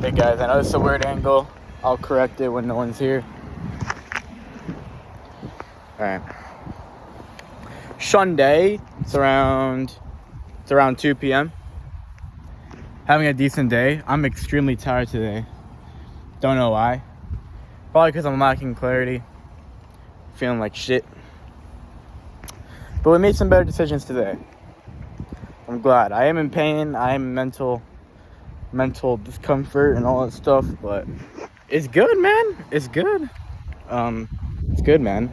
Hey guys, I know it's a weird angle. I'll correct it when no one's here. Alright. Sunday. It's around 2 p.m. Having a decent day. I'm extremely tired today. Don't know why. Probably because I'm lacking clarity. Feeling like shit. But we made some better decisions today. I'm glad. I am in pain. I am mental discomfort and all that stuff, but it's good, man. It's good. It's good, man.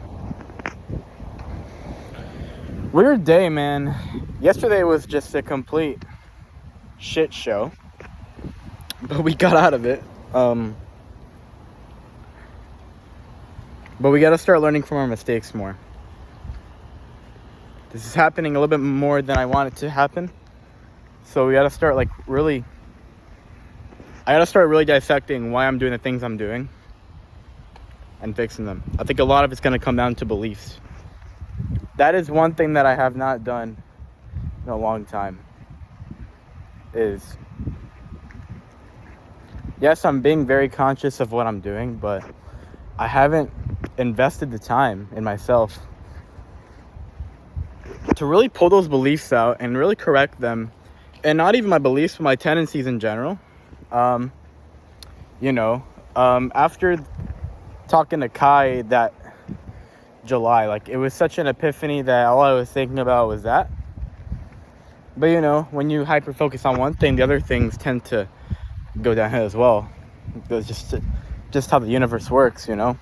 Weird day, man. Yesterday was just a complete shit show, but we got out of it. But we got to start learning from our mistakes more. This is happening a little bit more than I want it to happen, so we got to start really dissecting why I'm doing the things I'm doing and fixing them. I think a lot of it's going to come down to beliefs. That is one thing that I have not done in a long time. Yes, I'm being very conscious of what I'm doing, but I haven't invested the time in myself to really pull those beliefs out and really correct them. And not even my beliefs, but my tendencies in general. After talking to Kai that July, it was such an epiphany that all I was thinking about was that. But when you hyper focus on one thing, the other things tend to go downhill as well. It's just how the universe works, and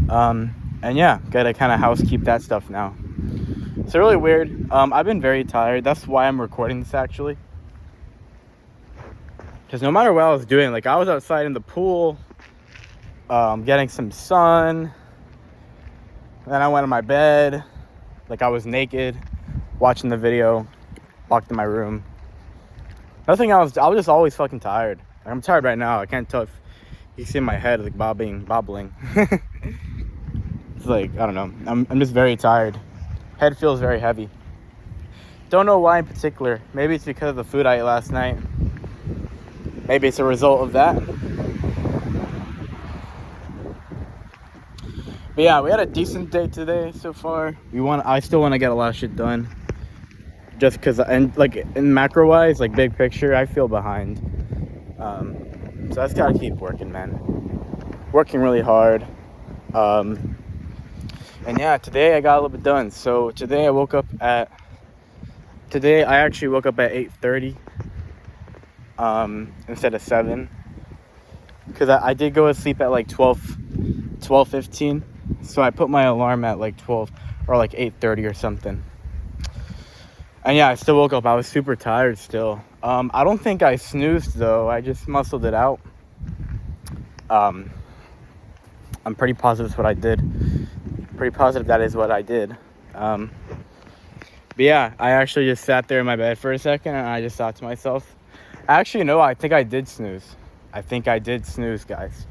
yeah, gotta kind of housekeep that stuff now. It's really weird. I've been very tired. That's why I'm recording this, actually. Because no matter what I was doing, I was outside in the pool, getting some sun. Then I went to my bed, I was naked, watching the video, locked in my room. Nothing else. I was just always fucking tired. I'm tired right now. I can't tell if you see my head bobbling. It's I don't know. I'm just very tired. Head feels very heavy. Don't know why in particular. Maybe it's because of the food I ate last night. Maybe it's a result of that. But yeah, we had a decent day today so far. I still want to get a lot of shit done. Just because, and in macro wise, big picture, I feel behind. So I just gotta keep working, man. Working really hard. And yeah, today I got a little bit done. So today I actually woke up at 8:30 instead of 7, because I did go to sleep at 12:15. So I put my alarm at 12 or 8:30 or something. And yeah, I still woke up. I was super tired still. I don't think I snoozed though. I just muscled it out. I'm pretty positive that's what I did. Pretty positive that is what I did. But yeah, I actually just sat there in my bed for a second and I just thought to myself, actually, no, I think I did snooze. I think I did snooze, guys.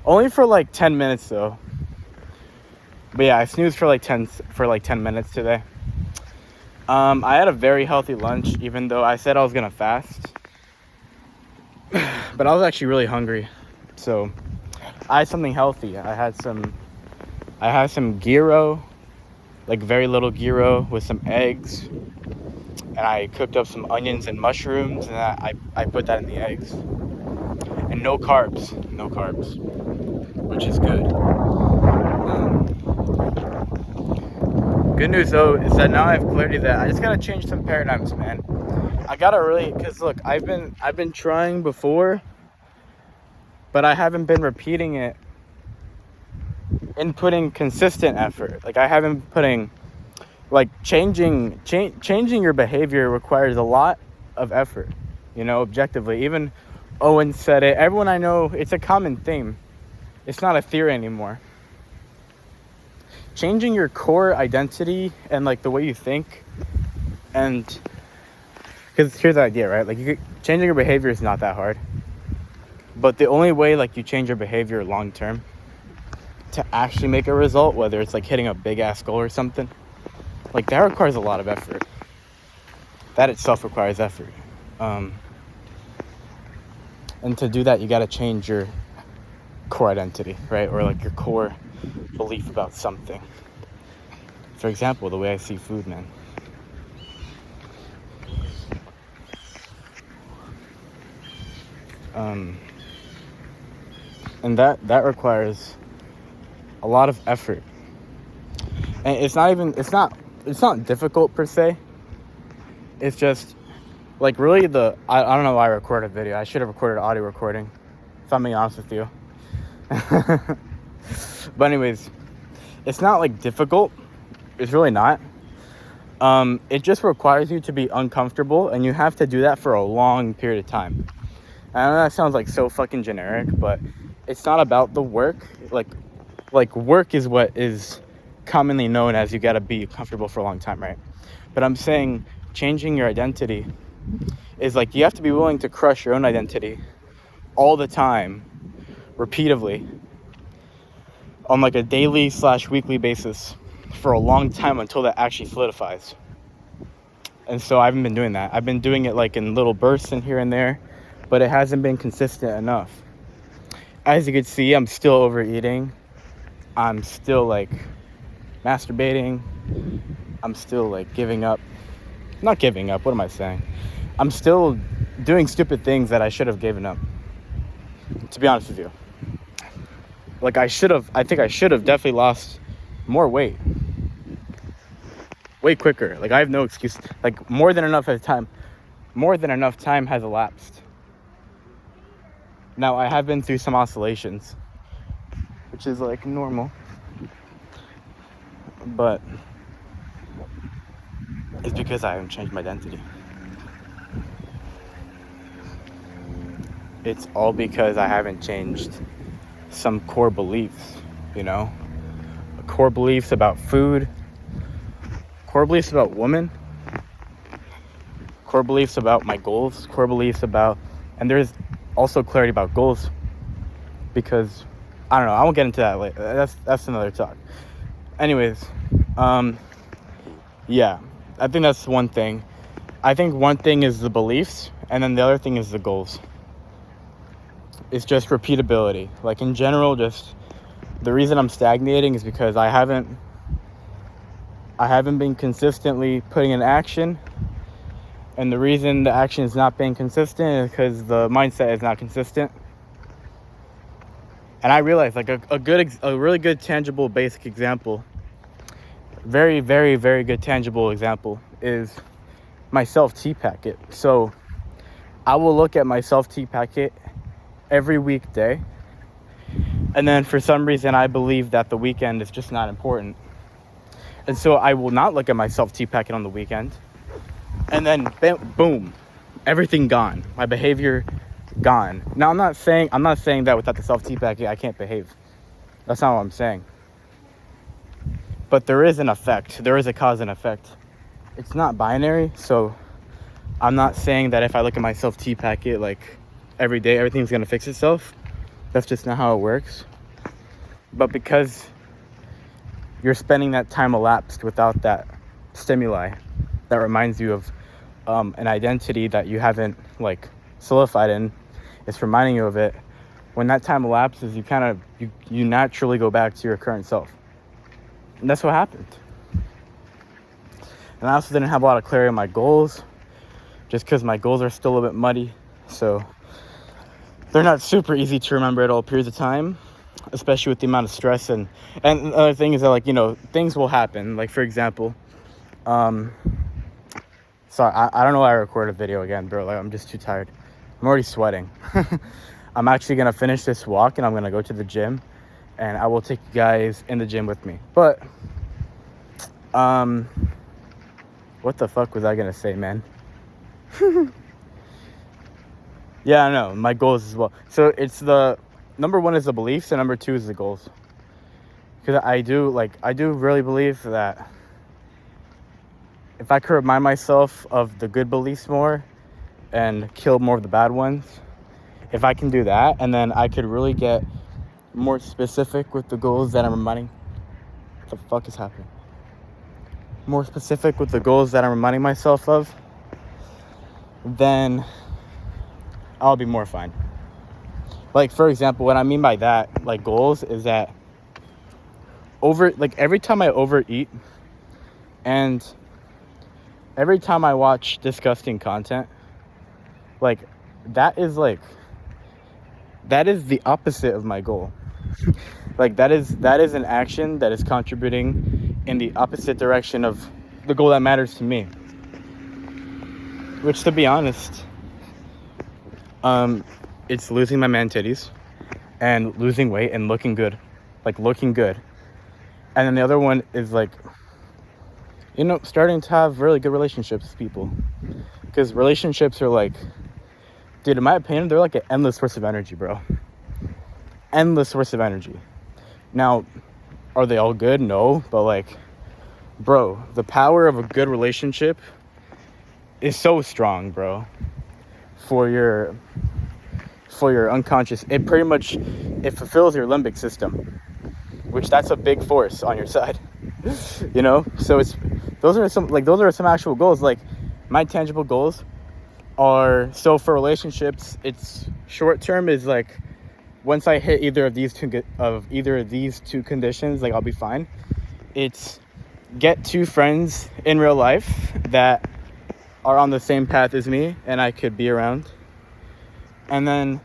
Only for 10 minutes though. But yeah, I snoozed for 10 minutes today. I had a very healthy lunch, even though I said I was gonna fast. But I was actually really hungry. So I had something healthy. I had some gyro, very little gyro with some eggs. And I cooked up some onions and mushrooms, and I put that in the eggs. And no carbs, which is good. Good news though is that now I have clarity that I just gotta change some paradigms, man. I gotta because look, I've been trying before, but I haven't been repeating it and putting consistent effort. I haven't putting changing your behavior requires a lot of effort, objectively. Even Owen said it. Everyone I know, it's a common theme. It's not a theory anymore. Changing your core identity and the way you think, and because here's the idea, right? Changing your behavior is not that hard, but the only way you change your behavior long term to actually make a result, whether it's hitting a big ass goal or something, that requires a lot of effort. That itself requires effort. And to do that, you got to change your core identity, right? Or like your core belief about something. For example, the way I see food, man. And that requires a lot of effort. And it's not difficult per se. It's just like really I don't know why I recorded a video. I should have recorded an audio recording, if I'm being honest with you. But anyways, it's not like difficult. It's really not. It just requires you to be uncomfortable, and you have to do that for a long period of time. I know that sounds like so fucking generic, but it's not about the work. Like work is what is commonly known as you gotta be comfortable for a long time, right? But I'm saying changing your identity is like you have to be willing to crush your own identity all the time, repeatedly, on like a daily / weekly basis for a long time until that actually solidifies. And so I haven't been doing that. I've been doing it like in little bursts and here and there, but it hasn't been consistent enough. As you can see, I'm still overeating. I'm still like masturbating. I'm still like giving up. Not giving up, what am I saying? I'm still doing stupid things that I should have given up, to be honest with you. Like I think I should have definitely lost more weight. Way quicker. Like I have no excuse. Like more than enough time has elapsed. Now I have been through some oscillations, which is like normal. But it's because I haven't changed my identity. It's all because I haven't changed some core beliefs, you know? Core beliefs about food, core beliefs about women, core beliefs about my goals, core beliefs about, and there's also clarity about goals, because I don't know, I won't get into that later. That's another talk. Anyways, yeah, I think that's one thing. I think one thing is the beliefs, and then the other thing is the goals. It's just repeatability. Like in general, just the reason I'm stagnating is because I haven't been consistently putting in action. And the reason the action is not being consistent is because the mindset is not consistent. And I realized like a really good tangible basic example, very, very, very good tangible example is my self-tea packet. So I will look at my self-tea packet every weekday. And then for some reason, I believe that the weekend is just not important. And so I will not look at my self-tea packet on the weekend. And then, boom, everything gone. My behavior gone. Now, I'm not saying that without the self-tea packet, I can't behave. That's not what I'm saying. But there is an effect. There is a cause and effect. It's not binary. So I'm not saying that if I look at my self-tea packet, like, every day, everything's going to fix itself. That's just not how it works. But because you're spending that time elapsed without that stimuli that reminds you of an identity that you haven't like solidified in, it's reminding you of it. When that time elapses, you naturally go back to your current self. And that's what happened. And I also didn't have a lot of clarity on my goals, just because my goals are still a bit muddy. So they're not super easy to remember at all periods of time, especially with the amount of stress. And the other thing is that, like, you know, things will happen. Like, for example, sorry, I don't know why I recorded a video again, bro. Like, I'm just too tired. I'm already sweating. I'm actually going to finish this walk, and I'm going to go to the gym, and I will take you guys in the gym with me. But, what the fuck was I going to say, man? Yeah, I know. My goals as well. So it's the number one is the beliefs, and number two is the goals. Because I do really believe that if I could remind myself of the good beliefs more and kill more of the bad ones, if I can do that, and then I could really get more specific with the goals that I'm reminding. What the fuck is happening? More specific with the goals that I'm reminding myself of, then I'll be more fine. Like, for example, what I mean by that, like goals, is that every time I overeat and every time I watch disgusting content, like that is the opposite of my goal. Like that is an action that is contributing in the opposite direction of the goal that matters to me. Which, to be honest, it's losing my man titties and losing weight and looking good. And then the other one is like, you know, starting to have really good relationships with people. Because relationships are like, dude, in my opinion, they're like an endless source of energy, bro. Endless source of energy. Now, are they all good? No. But like, bro, the power of a good relationship is so strong, bro. For your unconscious, it fulfills your limbic system, which that's a big force on your side. You know, so those are some actual goals. Like my tangible goals are, so for relationships, it's short term is like, once I hit either of these two conditions, like I'll be fine. It's get 2 friends in real life that are on the same path as me and I could be around. And then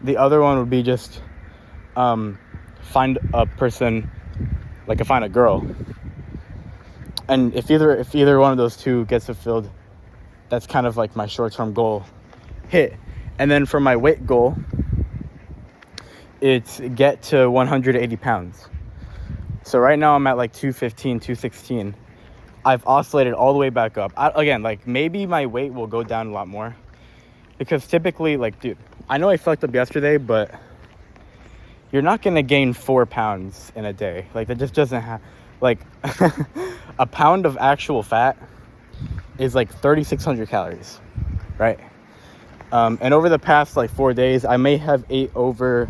the other one would be just find a person, like find a girl. And if either one of those two gets fulfilled, that's kind of like my short-term goal hit. And then for my weight goal, it's get to 180 pounds. So right now I'm at like 215, 216. I've oscillated all the way back up. Again, like maybe my weight will go down a lot more. Because typically, like, dude, I know I fucked up yesterday, but you're not going to gain 4 pounds in a day. Like, that just doesn't have, like, a pound of actual fat is like 3,600 calories, right? And over the past, like, 4 days, I may have ate over,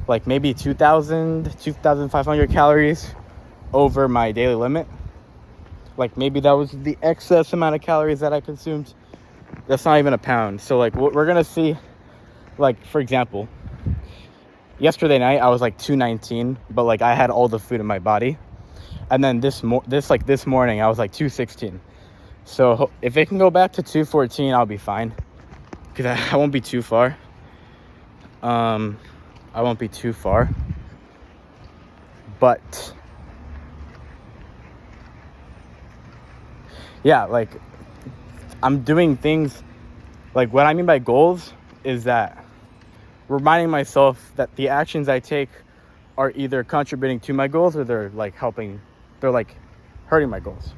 like, maybe 2,500 calories over my daily limit. Like, maybe that was the excess amount of calories that I consumed. That's not even a pound. So, like, what we're going to see, like, for example, yesterday night, I was, like, 219, but, like, I had all the food in my body. And then this morning, I was, like, 216. So, if it can go back to 214, I'll be fine. Because I won't be too far. I won't be too far. But yeah, like, I'm doing things, like, what I mean by goals is that reminding myself that the actions I take are either contributing to my goals or they're hurting my goals.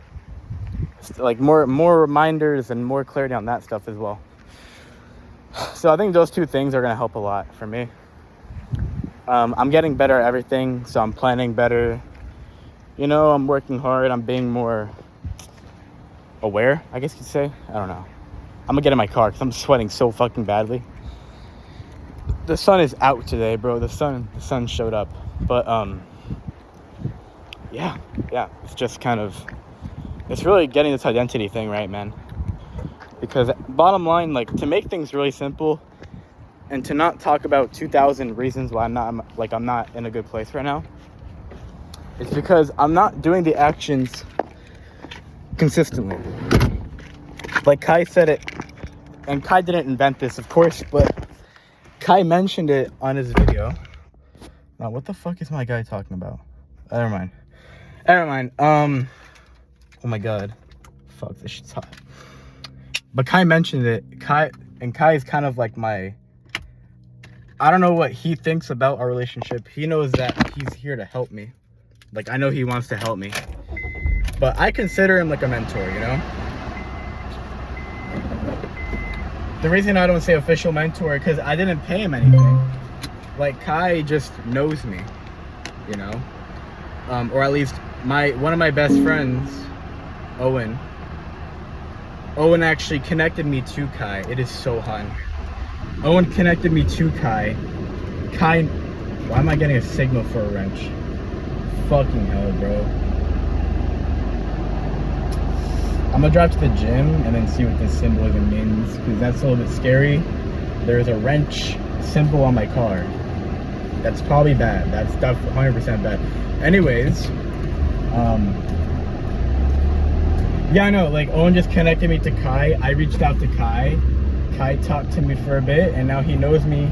It's like more reminders and more clarity on that stuff as well. So I think those two things are going to help a lot for me. I'm getting better at everything, so I'm planning better. You know, I'm working hard. I'm being more aware, I guess you'd say. I don't know. I'm gonna get in my car because I'm sweating so fucking badly. The sun is out today, bro. The sun showed up. But yeah, it's just kind of, it's really getting this identity thing right, man. Because bottom line, like, to make things really simple and to not talk about 2,000 reasons why I'm not in a good place right now, it's because I'm not doing the actions consistently. Like Kai said it, and Kai didn't invent this, of course, but Kai mentioned it on his video. Now, what the fuck is my guy talking about? Never mind. Oh my god. Fuck, this shit's hot. But Kai mentioned it. Kai is kind of like my, I don't know what he thinks about our relationship. He knows that he's here to help me. Like, I know he wants to help me. But I consider him like a mentor, you know? The reason I don't say official mentor, because I didn't pay him anything. Like, Kai just knows me, you know? Or at least one of my best friends, Owen actually connected me to Kai. It is so hot. Owen connected me to Kai. Kai, why am I getting a signal for a wrench? Fucking hell, bro. I'm gonna drive to the gym and then see what this symbolism means, because that's a little bit scary. There's a wrench symbol on my car. That's probably bad. That's 100% bad. Anyways, yeah, I know, like, Owen just connected me to Kai. I reached out to Kai. Kai talked to me for a bit, and now he knows me.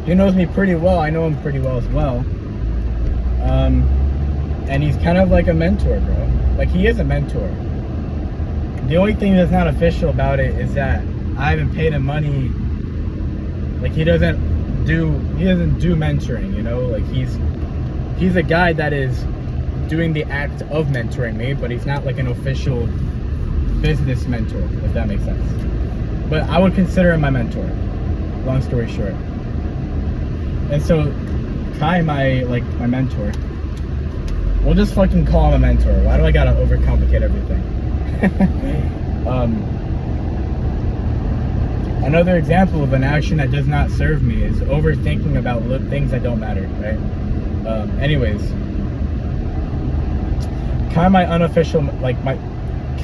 He knows me pretty well. I know him pretty well as well. And he's kind of like a mentor, bro. Like, he is a mentor. The only thing that's not official about it is that I haven't paid him money. Like, he doesn't do mentoring, you know? Like, he's a guy that is doing the act of mentoring me, but he's not like an official business mentor, if that makes sense. But I would consider him my mentor, long story short. And so Kai, my mentor, we'll just fucking call him a mentor. Why do I gotta overcomplicate everything? Another example of an action that does not serve me is overthinking about things that don't matter, right? Anyways, Kai, my unofficial,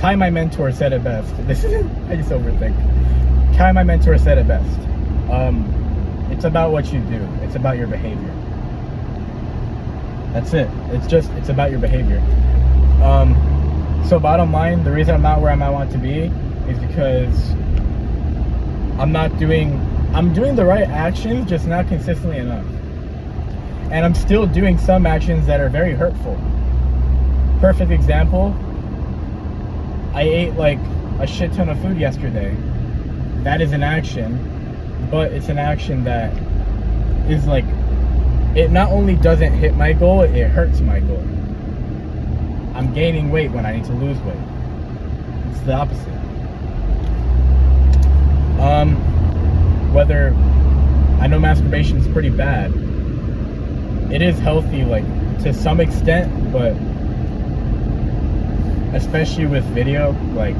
Kai, my mentor, said it best. I just overthink. Kai, my mentor, said it best. It's about what you do. It's about your behavior. That's it. It's about your behavior. So bottom line, the reason I'm not where I might want to be is because I'm doing the right actions, just not consistently enough. And I'm still doing some actions that are very hurtful. Perfect example, I ate like a shit ton of food yesterday. That is an action, but it's an action that is like, it not only doesn't hit my goal, it hurts my goal. I'm gaining weight when I need to lose weight. It's the opposite. Whether, I know masturbation is pretty bad. It is healthy, like, to some extent, but especially with video, like,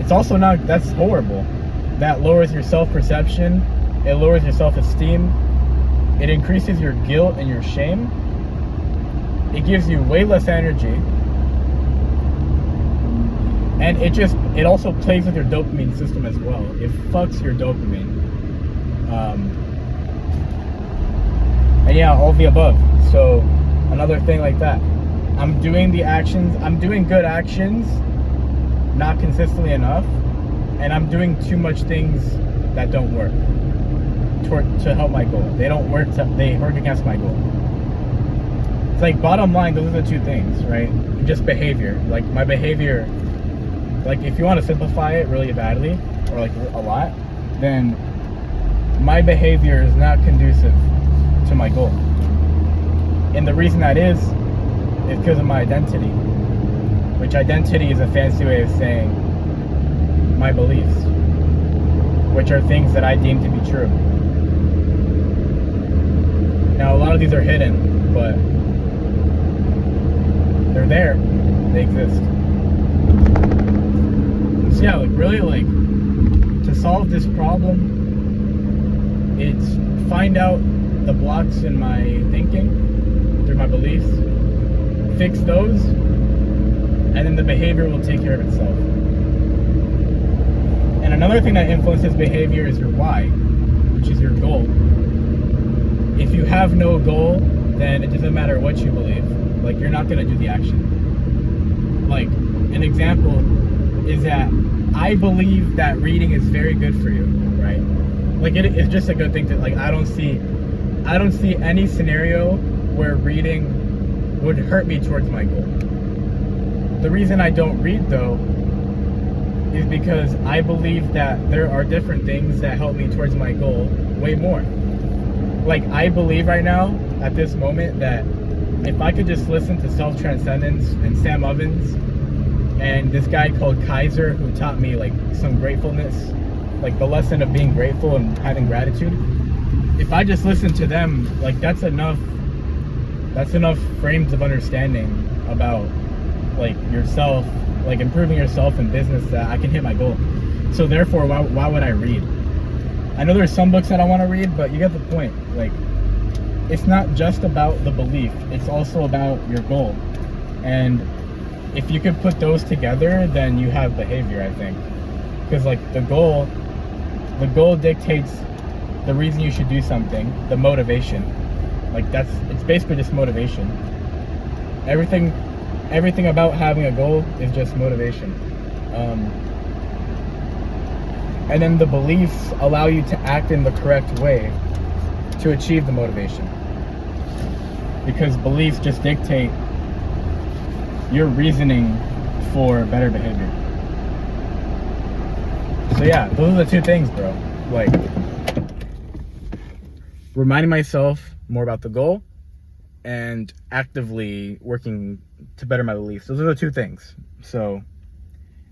it's also not, that's horrible. That lowers your self-perception, it lowers your self-esteem, it increases your guilt and your shame, it gives you way less energy, and it also plays with your dopamine system as well. It fucks your dopamine. And yeah, all the above. So another thing like that, I'm doing good actions, not consistently enough, and I'm doing too much things that don't work to help my goal. They don't work, they work against my goal. It's like, bottom line, those are the two things, right? Just behavior. Like, my behavior, like, if you want to simplify it really badly, or like a lot, then my behavior is not conducive to my goal. And the reason that is because of my identity, which identity is a fancy way of saying my beliefs, which are things that I deem to be true. Now, a lot of these are hidden, but they're there. They exist. So yeah, like, really, like, to solve this problem, it's find out the blocks in my thinking through my beliefs, fix those, and then the behavior will take care of itself. And another thing that influences behavior is your why, which is your goal. If you have no goal, then it doesn't matter what you believe. Like, you're not going to do the action. Like, an example is that I believe that reading is very good for you, right? Like, it's just a good thing to, like, I don't see any scenario where reading would hurt me towards my goal. The reason I don't read, though, is because I believe that there are different things that help me towards my goal way more. Like, I believe right now, at this moment, that if I could just listen to Self-Transcendence and Sam Ovens and this guy called Kaiser, who taught me, like, some gratefulness, like the lesson of being grateful and having gratitude, if I just listen to them, like, that's enough frames of understanding about, like, yourself, like, improving yourself in business, that I can hit my goal. So therefore, why would I read? I know there's some books that I want to read, but you get the point. Like, it's not just about the belief, it's also about your goal. And if you could put those together, then you have behavior, I think. Because, like, the goal dictates the reason you should do something, the motivation. Like it's basically just motivation. Everything about having a goal is just motivation. And then the beliefs allow you to act in the correct way to achieve the motivation. Because beliefs just dictate your reasoning for better behavior. So yeah, those are the two things, bro. Like, reminding myself more about the goal and actively working to better my beliefs. Those are the two things. So,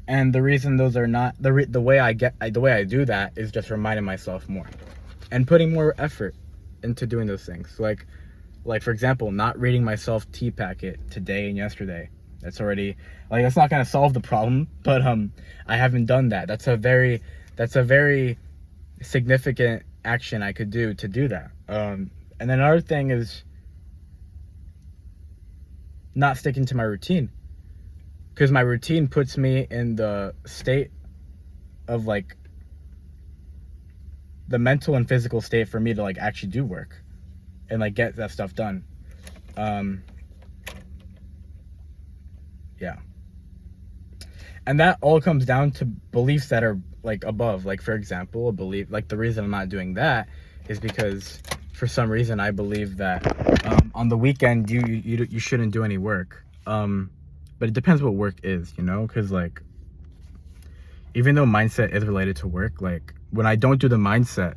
and the reason those are not the way I do that is just reminding myself more and putting more effort into doing those things. Like for example, not reading my self-T packet today and yesterday. That's already, like, that's not gonna solve the problem, but I haven't done that. That's a very significant action I could do to do that. And then another thing is not sticking to my routine, because my routine puts me in the state of, like, the mental and physical state for me to, like, actually do work and, like, get that stuff done. Yeah. And that all comes down to beliefs that are, like, above. Like, for example, a belief, like, the reason I'm not doing that is because for some reason I believe that on the weekend you shouldn't do any work. But it depends what work is, you know? Because, like, even though mindset is related to work, like, when I don't do the mindset,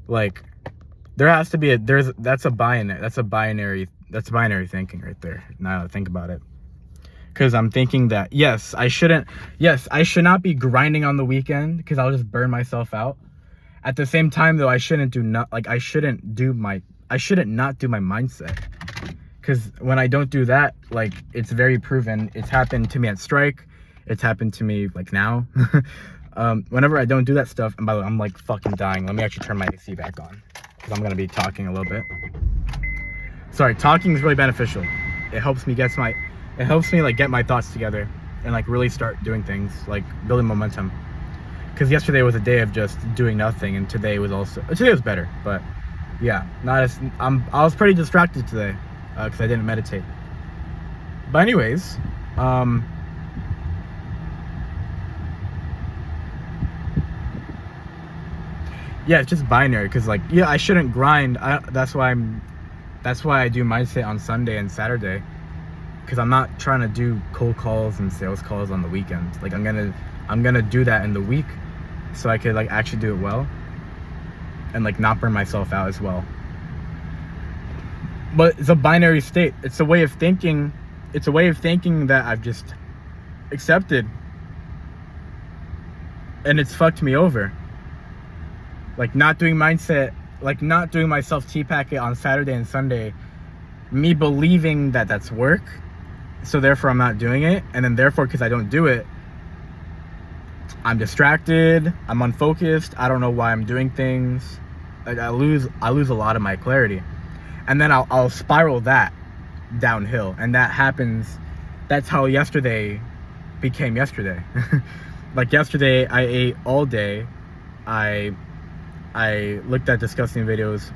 like, there has to be that's binary thinking right there, now that I think about it. Because I'm thinking that, yes, I should not be grinding on the weekend, because I'll just burn myself out. At the same time, though, I shouldn't not do my mindset. Because when I don't do that, like, it's very proven. It's happened to me at Strike. It's happened to me, like, now. Whenever I don't do that stuff, and by the way, I'm, like, fucking dying. Let me actually turn my AC back on, because I'm going to be talking a little bit. Sorry, talking is really beneficial. It helps me get my thoughts together and, like, really start doing things, like building momentum. Because yesterday was a day of just doing nothing, and today was better. But yeah, I was pretty distracted today because I didn't meditate. But anyways, yeah, it's just binary. Because, like, yeah, I shouldn't grind. That's why I do mindset on Sunday and Saturday. Because I'm not trying to do cold calls and sales calls on the weekends. Like, I'm gonna do that in the week, so I could, like, actually do it well, and, like, not burn myself out as well. But it's a binary state. It's a way of thinking. It's a way of thinking that I've just accepted, and it's fucked me over. Like, not doing mindset, like, not doing my self-T packet on Saturday and Sunday, me believing that that's work, so therefore I'm not doing it, and then therefore, because I don't do it, I'm distracted, I'm unfocused, I don't know why I'm doing things. Like, I lose a lot of my clarity, and then I'll spiral that downhill, and that happens. That's how yesterday became yesterday. Like, yesterday I ate all day. I looked at disgusting videos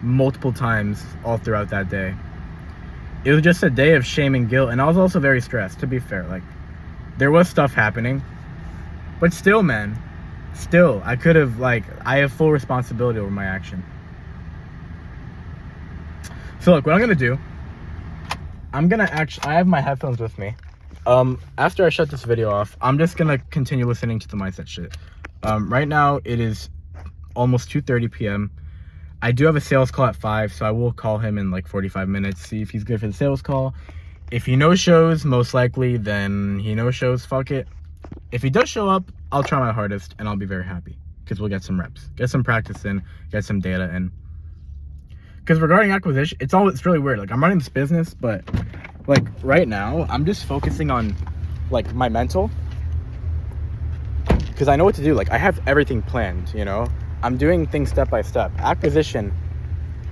multiple times all throughout that day. It was just a day of shame and guilt, and I was also very stressed, to be fair. Like, there was stuff happening, but still, man, I could have, like, I have full responsibility over my action. So look, what I'm gonna do, I have my headphones with me. After I shut this video off, I'm just gonna continue listening to the mindset shit. Right now it is almost 2:30 p.m. I do have a sales call at 5, so I will call him in, like, 45 minutes, see if he's good for the sales call. If he no-shows, most likely, then he no-shows, fuck it. If he does show up, I'll try my hardest, and I'll be very happy, because we'll get some reps, get some practice in, get some data in. Because regarding acquisition, it's really weird. Like, I'm running this business, but, like, right now, I'm just focusing on, like, my mental, because I know what to do. Like, I have everything planned, you know? I'm doing things step by step. Acquisition,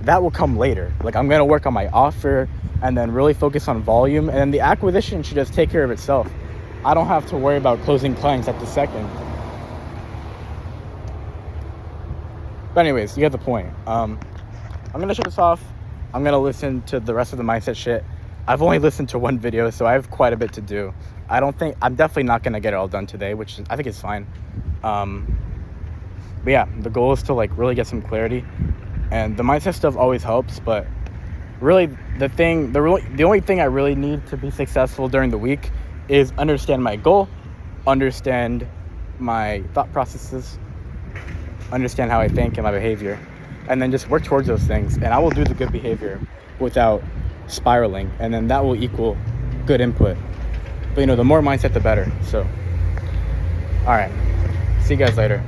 that will come later. Like, I'm gonna work on my offer and then really focus on volume, and then the acquisition should just take care of itself. I don't have to worry about closing clients at the second. But anyways, you get the point. I'm gonna shut this off. I'm gonna listen to the rest of the mindset shit. I've only listened to one video, so I have quite a bit to do. I'm definitely not gonna get it all done today, which I think is fine. But yeah, the goal is to like really get some clarity, and the mindset stuff always helps. But really, the only thing I really need to be successful during the week is understand my goal, understand my thought processes, understand how I think and my behavior, and then just work towards those things. And I will do the good behavior without spiraling, and then that will equal good input. But the more mindset, the better. So, all right, see you guys later.